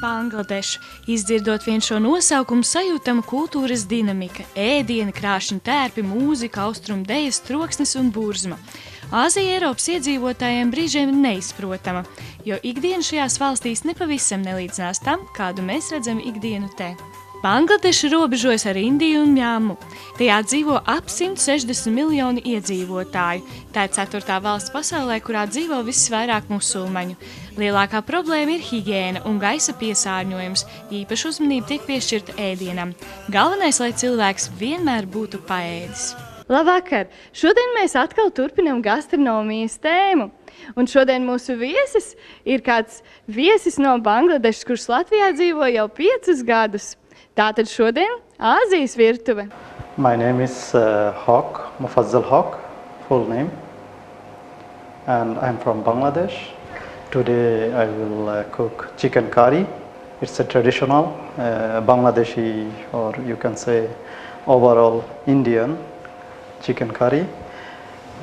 Bangladeša. Izdzirdot vien šo nosaukumu, sajūtama kultūras dinamika, ēdieni, krāšņi tērpi, mūzika, austrumu dejas, troksnis un burzma. Āzija Eiropas iedzīvotājiem brīžiem neizprotama, jo ikdiena šajās valstīs nepavisam nelīdzinās tam, kādu mēs redzam ikdienu te. Bangladeša robežojas ar Indiju un Mjanmu. Tajā dzīvo ap 160 miljoni iedzīvotāju. Tā ir 4. valsts pasaulē, kurā dzīvo visvairāk musulmaņu. Lielākā problēma ir higiēna un gaisa piesārņojums. Īpaši uzmanība tiek piešķirta ēdienam. Galvenais, lai cilvēks vienmēr būtu paēdis. Labvakar! Šodien mēs atkal turpinām gastronomijas tēmu. Un šodien mūsu viesis ir kāds viesis no Bangladešas, kurš Latvijā dzīvo jau 5 gadus. Tātad šodien Āzijas virtuve. My name is Haq, Mufazzal Haq, full name. And I'm from Bangladesh. Today I will cook chicken curry. It's a traditional Bangladeshi, or you can say overall Indian chicken curry.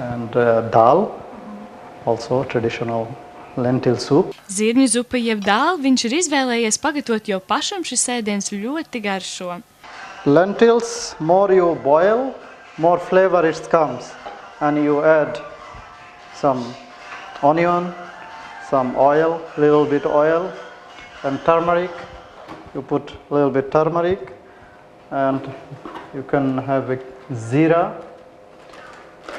And dal, also traditional lentil soup. Zirņu zupa jeb dāli viņš ir izvēlējies pagatavot, jo pašam šis ēdiens ļoti garšo. Lentils, more you boil, more flavor it comes. And you add some onion, some oil, little bit oil, and turmeric. You put a little bit turmeric, and you can have a zira.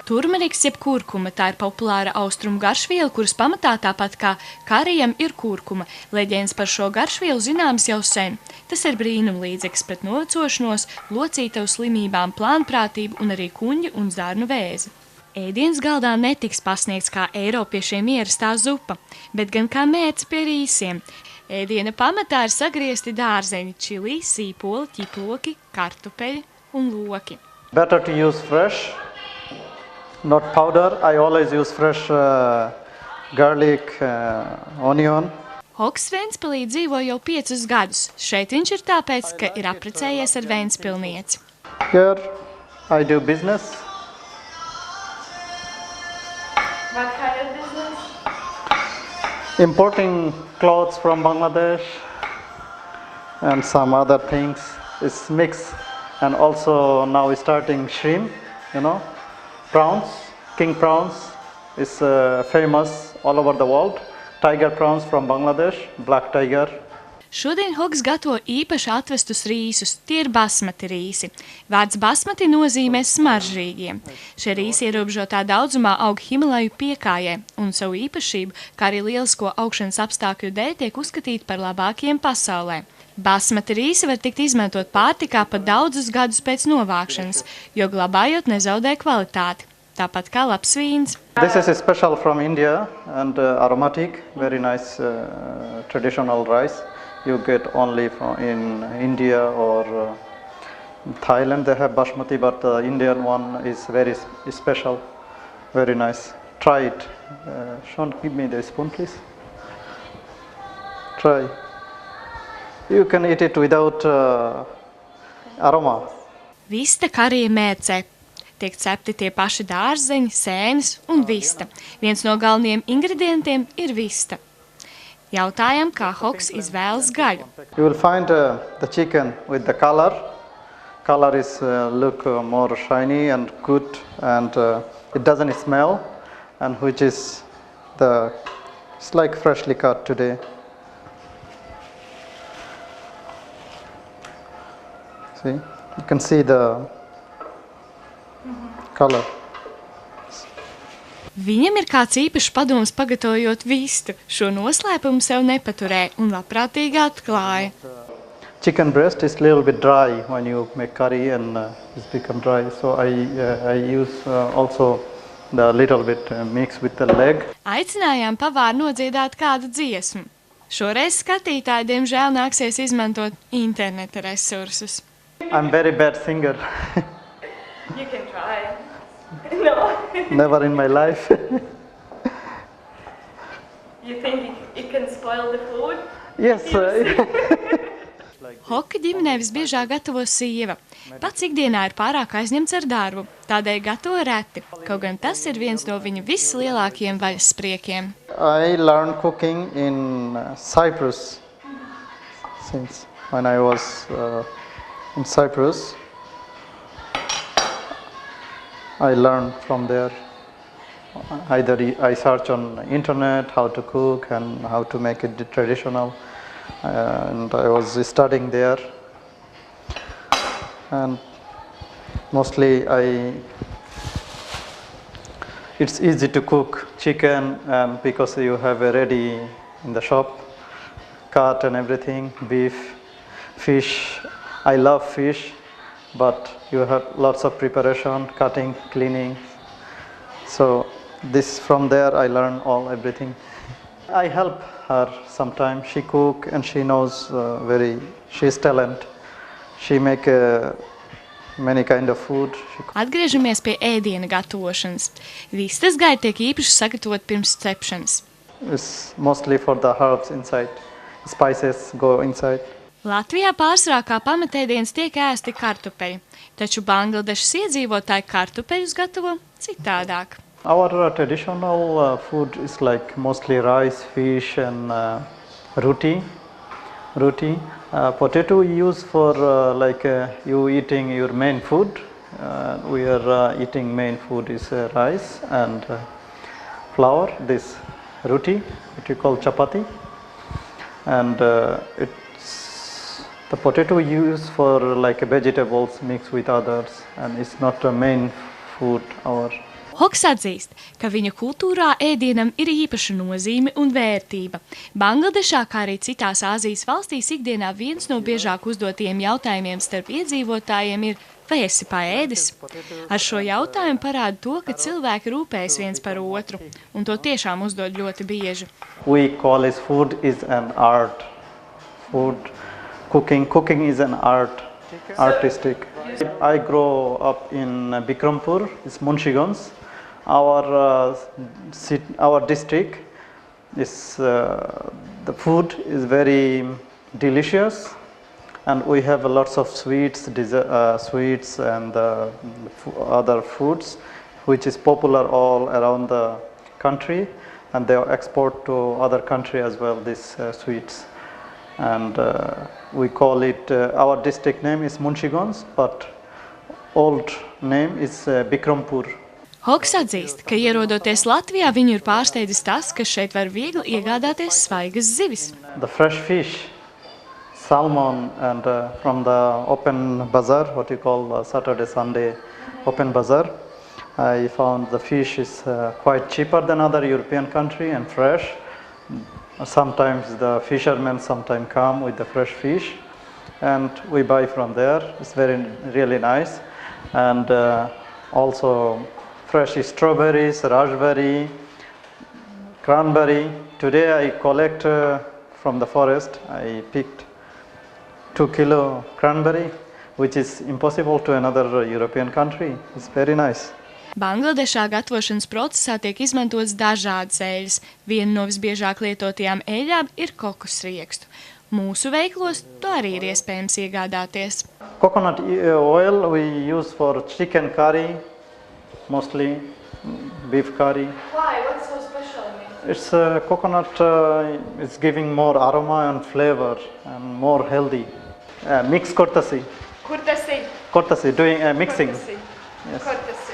Turmeriks jeb kurkuma, tā ir populāra austrumu garšviela, kuras pamatā tāpat kā karijam ir kurkuma. Leģendas par šo garšvielu zināmas jau sen. Tas ir brīnumlīdzeklis pret novecošanos, locītavu slimībām, plānprātību un arī kuņģu un zarnu vēzi. Ēdiens galdā netiks pasniegts kā eiropiešiem ierastā zupa, bet gan kā mērce pie rīsiem. Ēdiena pamatā ir sagriezti dārzeņi, čili, sīpoli, ķiploki, kartupeļi un loki. Better to use fresh. Not powder. I always use fresh garlic, onion. Hoks Ventspilī dzīvo jau 5 gadus. Šeit viņš ir tāpēc, ka ir apprecējies ar ventspilnieci. Here I do business. What kind of business? Importing clothes from Bangladesh and some other things. It's mixed. And also now we're starting shrimp, you know. Prawns, king prawns is famous all over the world. Tiger prawns from Bangladesh, black tiger. Šodien Hoks gatavo īpaši atvestus rīsus. Tie ir basmati rīsi. Vārds basmati nozīmē smaržīgie. Šie rīsi ierobežotā daudzumā aug Himalaju piekājē un savu īpašību, kā arī lielisko augšanas apstākļu dēļ, tiek uzskatīti par labākajiem pasaulē. Basmati rīsi var tikt izmantot pārtikā pat daudzus gadus pēc novākšanas, jo glabājot nezaudē kvalitāti, tāpat kā labs vīns. This is special from India and aromatic, very nice traditional rice. You get only from in India or Thailand. They have basmati, but the Indian one is very special, very nice. Try it. Sean, give me the spoon, please. Try. You can eat it without aroma. Vista karija mērcē. Tiek cepti tie paši dārzeņi, sēnes un vista. Viens no galvenajiem ingredientiem ir vista. Jautājam, kā Hoks izvēlas gaļu. You will find the chicken with the color. Color is look more shiny and good, and it doesn't smell, and which is it's like freshly cut today. See, you can see the color. Viņam ir kāds īpašs padoms pagatavojot vistu. Šo noslēpumu sev nepaturēja un labprātīgi atklāja. Chicken breast is a little bit dry when you make curry, and it's become dry. So I use also the little bit mix with the leg. Aicinājām pavāru nodziedāt kādu dziesmu. Šoreiz skatītāji, diemžēl, nāksies izmantot interneta resursus. I'm very bad singer. You can try. No. Never in my life. You think it can spoil the food? Yes. Hoka ģimenē visbiežāk gatavo sieva. Pats ikdienā ir pārāk aizņemts ar darbu, tādēļ gatavo reti, kaut gan tas ir viens no viņa vislielākajiem vaļaspriekiem. I learned cooking in Cyprus. since when I was in Cyprus. I learned from there. Either I search on internet how to cook and how to make it traditional, and I was studying there. And mostly it's easy to cook chicken, and because you have a ready in the shop, cut and everything, beef, fish. I love fish, but you have lots of preparation, cutting, cleaning. So from there I learn everything. I help her sometimes. She cook and she knows she's talent. She make many kind of food. Atgriežamies pie ēdiena gatavošanas. Vistas gaļa tiek īpaši sagatavot pirms cepšanas. It's mostly for the herbs inside. Spices go inside. Latvijā pārsvarā kā pamatēdiens tiek ēsti kartupeļi, taču Bangladešas iedzīvotāji kartupeļus gatavo citādāk. Our traditional food is like mostly rice, fish, and roti. Potato we use for you eating your main food. We are eating main food is rice and flour. This roti, what you call chapati, and the potato we use for like vegetables mixed with others, and it's not a main food. Hoks atzīst, ka viņa kultūrā ēdienam ir īpaša nozīme un vērtība. Bangladešā, kā arī citās Āzijas valstīs, ikdienā viens no biežāk uzdotajiem jautājumiem starp iedzīvotājiem ir, vai esi paēdis? Ar šo jautājumu parāda to, ka cilvēki rūpējas viens par otru, un to tiešām uzdod ļoti bieži. We call it food is an art. Cooking is an art, artistic. I grew up in Bikrampur, it's Munshigons. Our district is the food is very delicious, and we have lots of sweets and other foods, which is popular all around the country, and they export to other country as well. These sweets, and we call it. Our district name is Munshigons, but old name is Bikrampur. Hoks atzīst, ka ierodoties Latvijā, viņu ir pārsteidzis tas, ka šeit var viegli iegādāties svaigas zivis. The fresh fish, salmon, and from the open bazaar, what you call Saturday, Sunday open bazaar, I found the fish is quite cheaper than other European country and fresh. Sometimes the fishermen come with the fresh fish, and we buy from there. It's really nice, and also fresh strawberries, raspberry, cranberry. Today I collect from the forest. I picked 2 kilo cranberry, which is impossible to another European country. It's very nice. Bangladešā gatavošanas procesā tiek izmantots dažādas eļļas. Viena no visbiežāk lietotajām eļļām ir kokosriekstu. Mūsu veiklos to arī ir iespējams iegādāties. Coconut oil we use for chicken curry, mostly beef curry. Why? What's so special in it? It's coconut. It's giving more aroma and flavor and more healthy. Mix kortasi. Kortasi, doing mixing. Kortasi. Yes. Kortasi.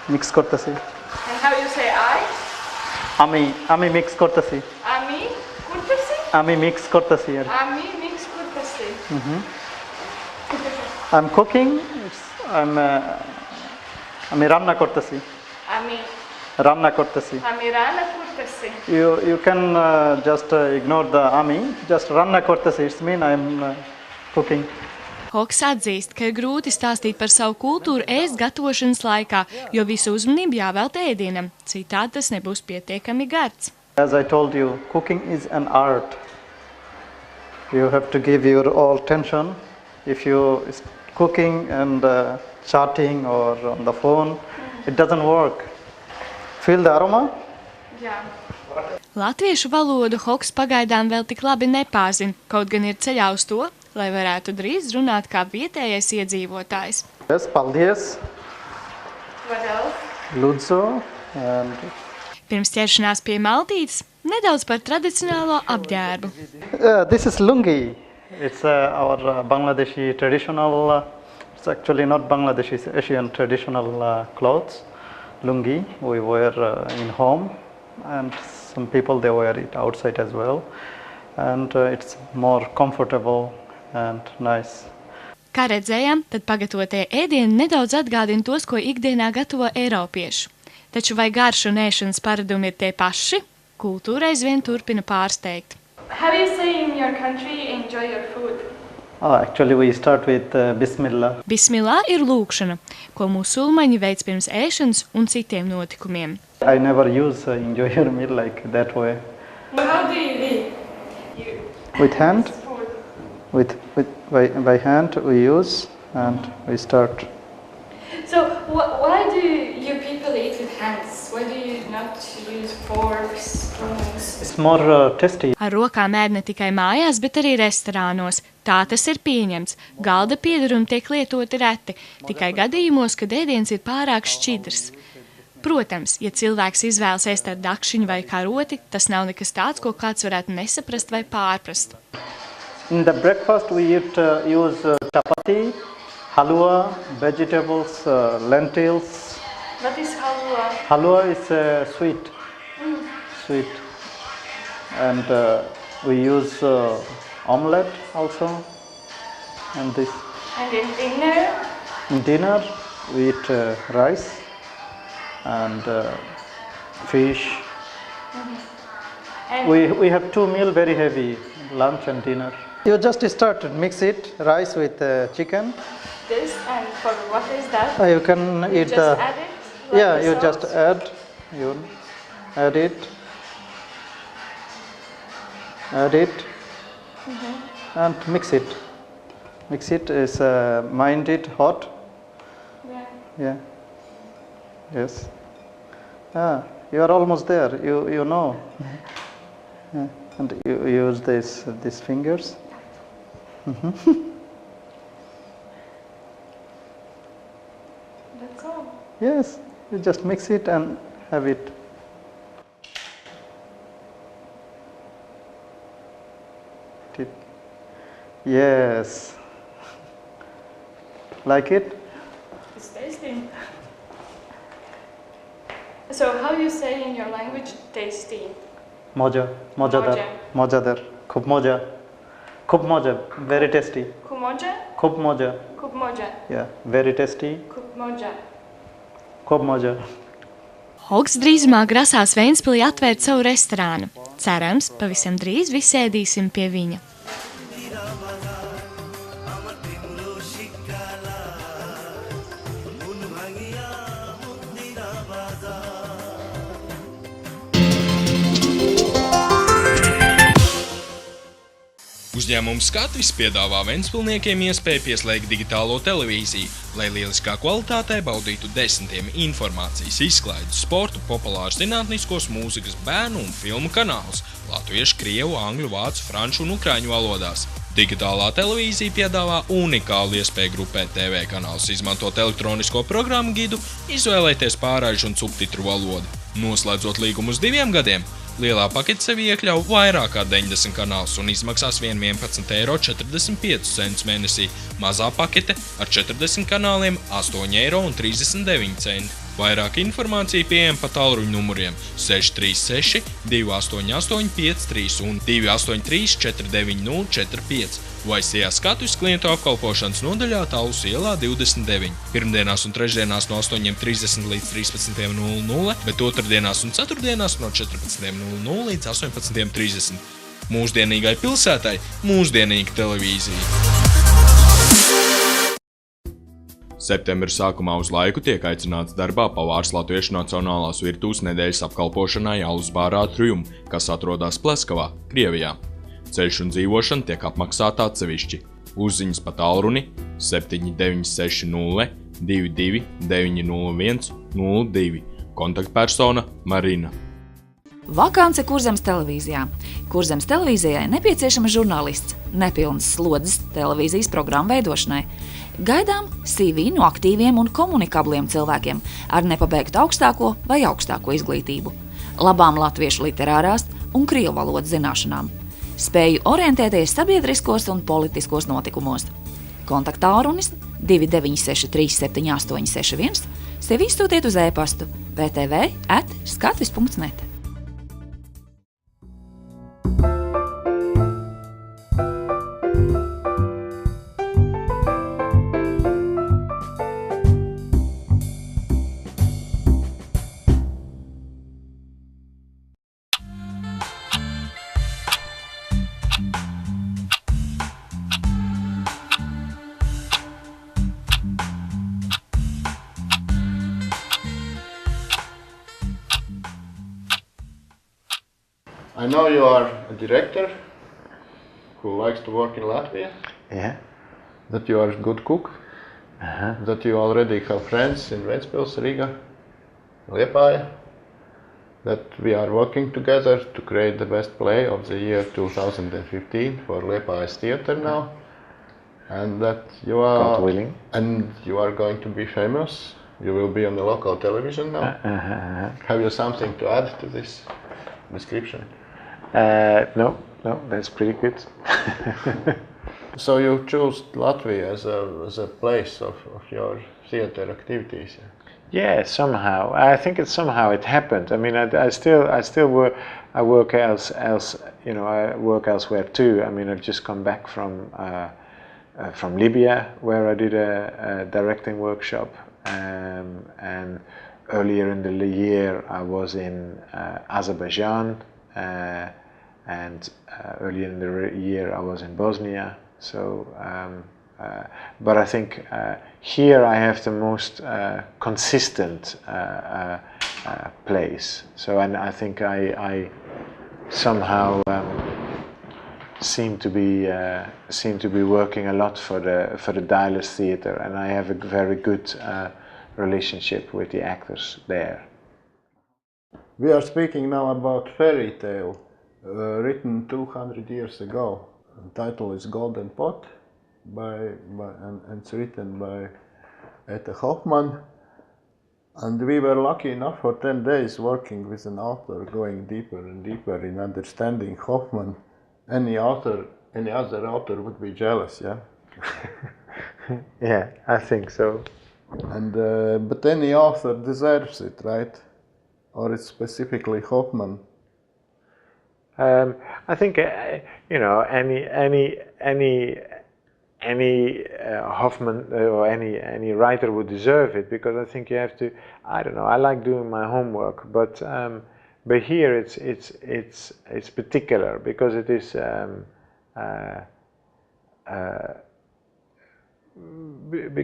Mix kortasi. And how you say I? Ami mix kortasi. Ami kortasi? Ami mix kortasi. Ami mix kortasi. I'm cooking. Ami ranna kortasi. Ami Ranna kortasi. rana kortasi. You can just ignore the ami. Just ranna kortasi. It means I'm cooking. Hoks atzīst, ka ir grūti stāstīt par savu kultūru ēst gatavošanas laikā, jo visu uzmanību jāvelta ēdienam, citādi tas nebūs pietiekami gards. As I told you, cooking is an art. You have to give your all attention. If you cooking and chatting or on the phone, it doesn't work. Feel the aroma? Jā. Latviešu valodu Hoks pagaidām vēl tik labi nepāzina, kaut gan ir ceļā uz to, lai varētu drīz runāt kā vietējais iedzīvotājs. Yes, paldies. What else? Lūdzu. And Pirms ķeršanās pie maltītes nedaudz par tradicionālo apģērbu. this is lungi. It's our Bangladeshi traditional, it's actually not Bangladeshi, it's Asian traditional clothes, lungi, we wear in home, and some people they wear it outside as well, and it's more comfortable and nice. Kā redzējām, tad pagatavotie ēdieni nedaudz atgādina tos, ko ikdienā gatavo eiropieši. Taču vai garša un ēšanas paradumi ir tie paši? Kultūra aizvien turpina pārsteigt. How do you say in your country, enjoy your food? Actually, we start with Bismillah. Bismillah ir lūkšana, ko musulmaņi veic pirms ēšanas un citiem notikumiem. I never use enjoy your meal like that way. How do you eat? With hand? By hand we use and we start. So why do you people eat with hands? Why do you not use forks, spoons? It's more tasty. Ar rokām ēd ne tikai mājās, bet arī restorānos. Tā tas ir pieņemts. Galda piedarumi tiek lietoti reti, tikai gadījumos, kad ēdiens ir pārāk šķidrs. Protams, ja cilvēks izvēlas ēst ar dakšiņu vai karoti, tas nav nekas tāds, ko kāds varētu nesaprast vai pārprast. In the breakfast we use chapati, halwa, vegetables, lentils. What is halwa? Halwa is sweet. Sweet. And we use omelette also. And this. And in dinner? In dinner we eat rice and fish. And We have 2 meals very heavy, lunch and dinner. You just start to mix it, rice with chicken. this, and for what is that? You can You eat just the. add it? Like Yeah, the you sauce? just add it, and mix it. Mix it is mind it hot. Yeah. Yeah. Yes. You are almost there. You know. Yeah. And you use these fingers. That's all. Yes. You just mix it and have it. Yes. Like it? It's tasty. So how you say in your language tasty? Moja. Mojadar. Mojadar. Khub moja. Khub moja. Very tasty. Kumoja? Khub moja. Kubmoja. Yeah. Very tasty. Kubmoja. Khub moja. Hogs drīzumā grasās Ventspilī atvērt savu restorānu. Cerams, pavisam drīz visi ēdīsim pie viņa. Uzņēmums Skatvis piedāvā ventspilniekiem iespēju pieslēgt digitālo televīziju, lai lieliskā kvalitātē baudītu desmitiem informācijas, izklaidus, sportu, populārus zinātniskos, mūzikas, bērnu un filmu kanālus latviešu, krievu, angļu, vācu, franču un ukraiņu valodās. Digitālā televīzija piedāvā unikālu iespēju grupēt TV kanālus, izmantot elektronisko programmu gidu, izvēlēties pārraižu un subtitru valodu. Noslēdzot līgumu uz 2 gadiem, lielā pakete sevi iekļauj vairāk kā 90 kanālus un izmaksās vien 11,45 € mēnesī. Mazā pakete ar 40 kanāliem 8,39 €. Vairāk informācija pieejama pa tālruņa numuriem 636 288 53 un 283 490 45 vai Sijā Skatvis klientu apkalpošanas nodaļā Talus ielā 29. Pirmdienās un trešdienās no 8:30 līdz 13:00, bet otrdienās un ceturtdienās no 14:00 līdz 18:30. Mūsdienīgai pilsētai mūsdienīga televīzija. Septembra sākumā uz laiku tiek aicināts darbā pavārs Latviešu Nacionālās virtuves nedēļas apkalpošanai alus bārā Trium, kas atrodas Pleskavā, Krievijā. Ceļš un dzīvošana tiek apmaksāta atsevišķi. Uzziņas pa tālruni 7960 22 901 02. Kontaktpersona Marina. Vakance Kurzemes televīzijā. Kurzemes televīzijai nepieciešama žurnālists, nepilnas slodzes televīzijas programmu veidošanai. Gaidām CV no aktīviem un komunikabliem cilvēkiem ar nepabeigtu augstāko vai augstāko izglītību, labām latviešu literārās un krievu valodas zināšanām. spēju orientēties sabiedriskos un politiskos notikumos. Kontaktārunis 2963 7861, sev izsūtiet uz e-pastu ptv@skatvis.net. I know you are a director who likes to work in Latvia. Yeah. That you are a good cook. That you already have friends in Ventspils, Riga, Liepāja. That we are working together to create the best play of the year 2015 for Liepājas theater now. And that you are God willing. And you are going to be famous. You will be on the local television now. Have you something to add to this description? No, that's pretty good. So you chose Latvia as a place of your theater activities. Yeah, somehow. I think it happened. I mean, I still work I work elsewhere too. I mean, I've just come back from Libya, where I did a directing workshop, and earlier in the year I was in Azerbaijan, and earlier in the year I was in Bosnia. So, but I think here I have the most consistent place. So, and I think I somehow seem to be working a lot for the Dialis Theatre, and I have a very good relationship with the actors there. We are speaking now about fairy tale, written 200 years ago. The title is Golden Pot, and it's written by Etta Hoffmann. And we were lucky enough for 10 days working with an author, going deeper and deeper in understanding Hoffmann. Any other author would be jealous, yeah? Yeah, I think so. And but any author deserves it, right? Or it's specifically Hoffmann? I think any Hoffmann or any writer would deserve it, because I think you have to. I don't know. I like doing my homework, but here it's particular because it is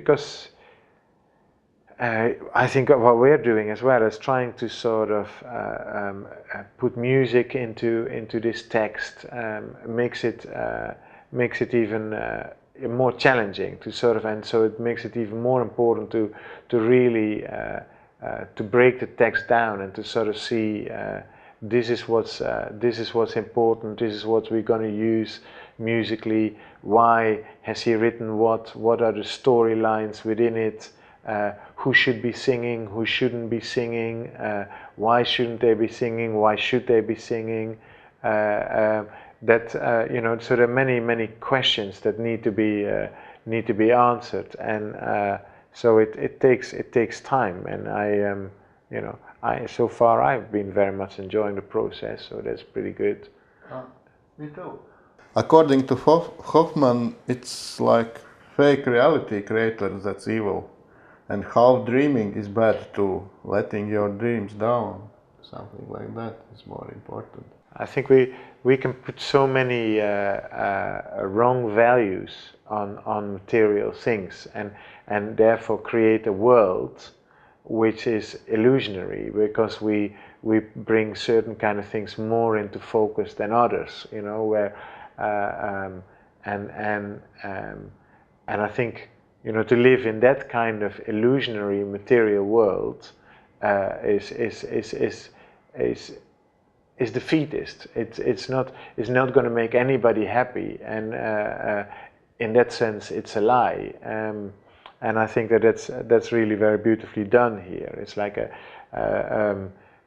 because. I think what we're doing as well is trying to sort of put music into this text, makes it even more challenging to sort of, and so it makes it even more important to really to break the text down and to sort of see this is what's important, this is what we're going to use musically. Why has he written what? What are the storylines within it? Who should be singing, who shouldn't be singing, why shouldn't they be singing, why should they be singing, so there are many questions that need to be answered, and so it takes time, and so far I've been very much enjoying the process, so that's pretty good. Me too. According to Hoffmann, it's like fake reality creators that's evil. And how dreaming is bad too, letting your dreams down, something like that is more important. I think we can put so many wrong values on material things, and therefore create a world which is illusionary, because we bring certain kind of things more into focus than others, where and I think. To live in that kind of illusionary material world is defeatist. It's not going to make anybody happy, and in that sense, it's a lie. And I think that's really very beautifully done here. It's like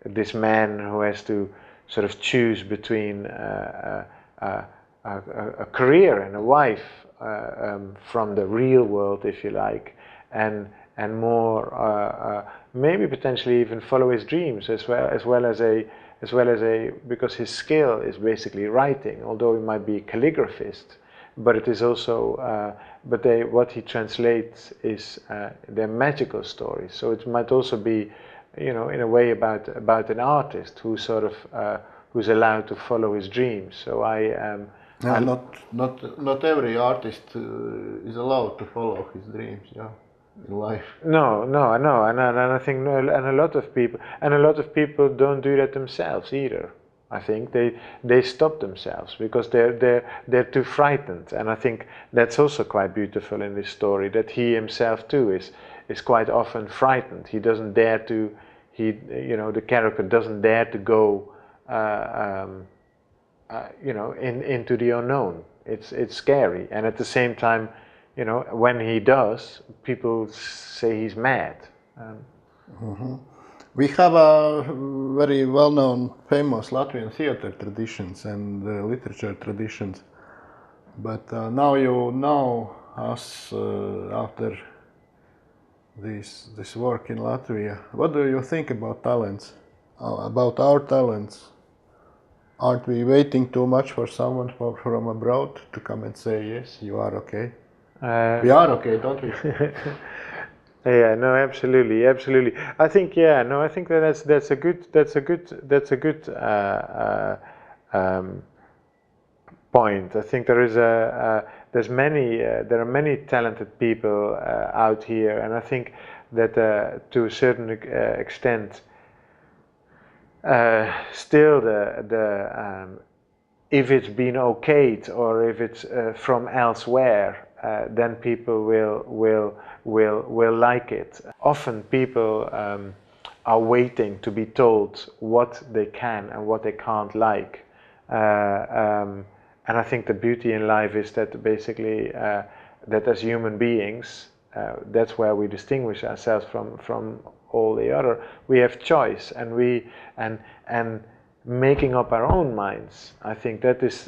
this man who has to sort of choose between a career and a wife from the real world, if you like, and more maybe potentially even follow his dreams as well as a because his skill is basically writing, although he might be a calligraphist, but it is also what he translates is their magical stories. So it might also be, in a way about an artist who sort of who's allowed to follow his dreams. So not every artist is allowed to follow his dreams, in life. No, and I think and a lot of people don't do that themselves either. I think they stop themselves because they're too frightened, and I think that's also quite beautiful in this story, that he himself too is quite often frightened. He doesn't dare to. The character doesn't dare to go. Into the unknown. It's scary, and at the same time, when he does, people say he's mad. We have a very well-known, famous Latvian theater traditions and literature traditions, but now you know us after this work in Latvia. What do you think about talents? About our talents? Aren't we waiting too much for someone from abroad to come and say, yes, you are okay? We are okay, don't we? Yeah, no, absolutely. I think, that's a good point. I think there are many talented people out here, and I think that to a certain extent, still if it's been okayed or if it's from elsewhere, then people will like it. Often people are waiting to be told what they can and what they can't like, and I think the beauty in life is that basically that as human beings, that's where we distinguish ourselves from all the other. We have choice, and making up our own minds. I think that is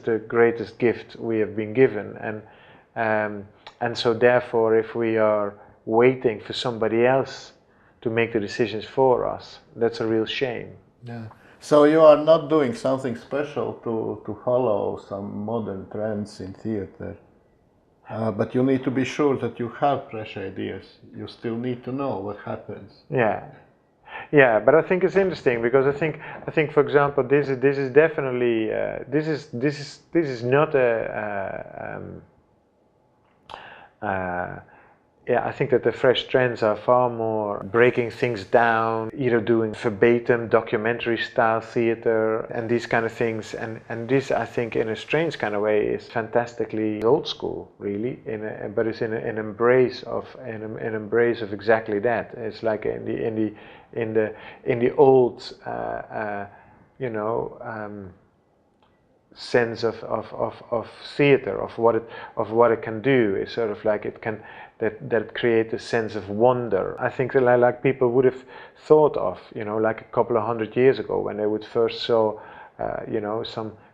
the greatest gift we have been given, and so therefore, if we are waiting for somebody else to make the decisions for us, that's a real shame. Yeah. So you are not doing something special to follow some modern trends in theater. But you need to be sure that you have fresh ideas. You still need to know what happens. Yeah, but I think it's interesting because I think for example, this is definitely this is not I think that the fresh trends are far more breaking things down, either doing verbatim documentary style theater and these kind of things, and this, I think, in a strange kind of way is fantastically old school, really, but it's an embrace of exactly that. It's like in the old sense of theater, of what it can do. Is sort of like it can that create a sense of wonder. I think that like people would have thought of, like a couple of 100 years ago when they would first saw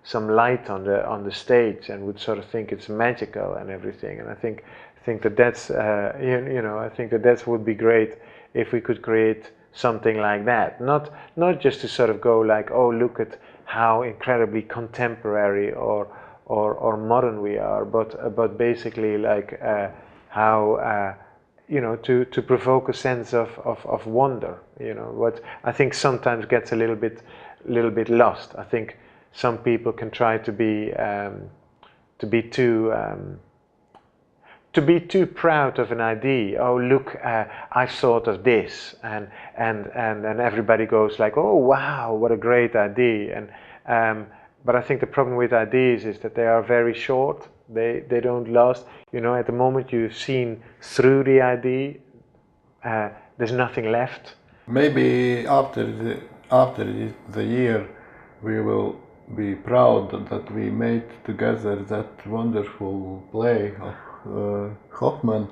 some light on the stage and would sort of think it's magical and everything. And I think that's I think that would be great if we could create something like that. Not just to sort of go like, oh, look at how incredibly contemporary or modern we are, but basically like how to provoke a sense of wonder. What I think sometimes gets a little bit lost. I think some people can try to be too proud of an idea. Oh, look, I've thought of this, and everybody goes like, oh wow, what a great idea. And but I think the problem with ideas is that they are very short. They don't last. At the moment you've seen through the idea, there's nothing left. Maybe after the year, we will be proud that we made together that wonderful play of Hoffman.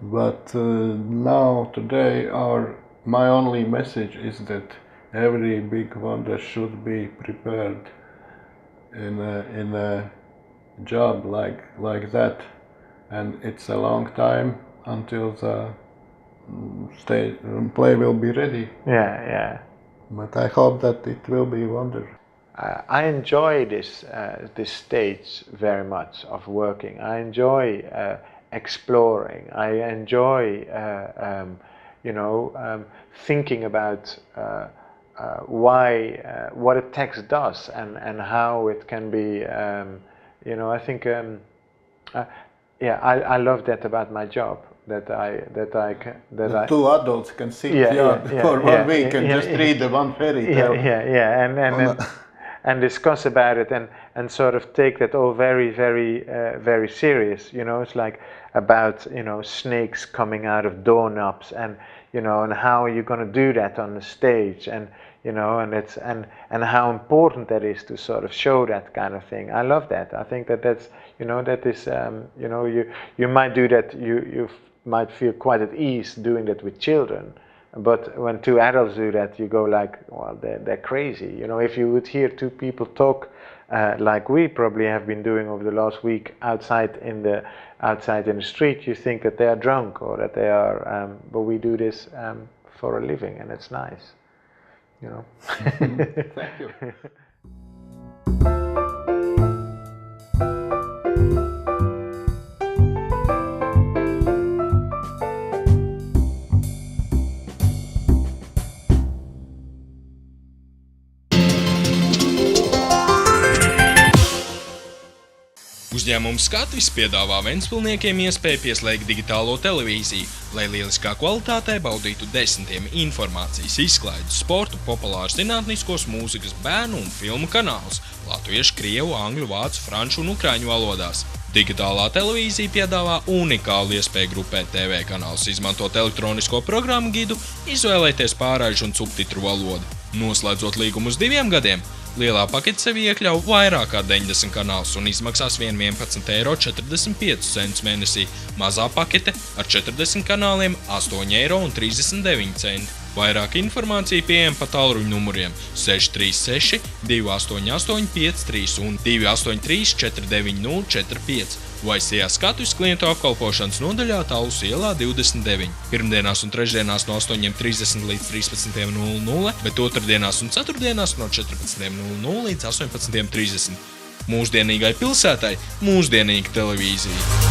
But now, today, my only message is that every big wonder should be prepared in a job like that, and it's a long time until the play will be ready. Yeah. But I hope that it will be wonder. I enjoy this stage very much of working. I enjoy exploring. I enjoy thinking about what a text does and how it can be. I think I love that about my job. Two adults can sit for 1 week and just read the one fairy tale. And discuss about it and sort of take that all very, very, very serious. It's like about snakes coming out of doorknobs and and how you're going to do that on the stage and and how important that is to sort of show that kind of thing. I love that. I think that's that is you might do that. You might feel quite at ease doing that with children. But when two adults do that, you go like, well, they're crazy. If you would hear two people talk like we probably have been doing over the last week outside in the street, you think that they are drunk or that they are. But we do this for a living, and it's nice. Thank you. Uzņēmums Skatvis piedāvā ventspilsniekiem iespēju pieslēgt digitālo televīziju, lai lieliskā kvalitātē baudītu desmitiem informācijas, izklaidus, sportu, populārus zinātniskos, mūzikas, bērnu un filmu kanālus latviešu, krievu, angļu, vācu, franču un ukraiņu valodās. Digitālā televīzija piedāvā unikālu iespēju grupēt TV kanālus, izmantot elektronisko programmu gidu, izvēlēties pārraižu un subtitru valodu. Noslēdzot līgumu uz 2 gadiem, lielā pakete sevi iekļauj vairāk kā 90 kanālus un izmaksās vien 11,45 € mēnesī. Mazā pakete ar 40 kanāliem 8,39 €. Vairāk informācija pieejama pa tālruņa numuriem 636 288 53 un 283 490 45 vai SIA Skatvis klientu apkalpošanas nodaļā Talus ielā 29. Pirmdienās un trešdienās no 8:30 līdz 13:00, bet otrdienās un ceturtdienās no 14:00 līdz 18:30. Mūsdienīgai pilsētai mūsdienīga televīzija.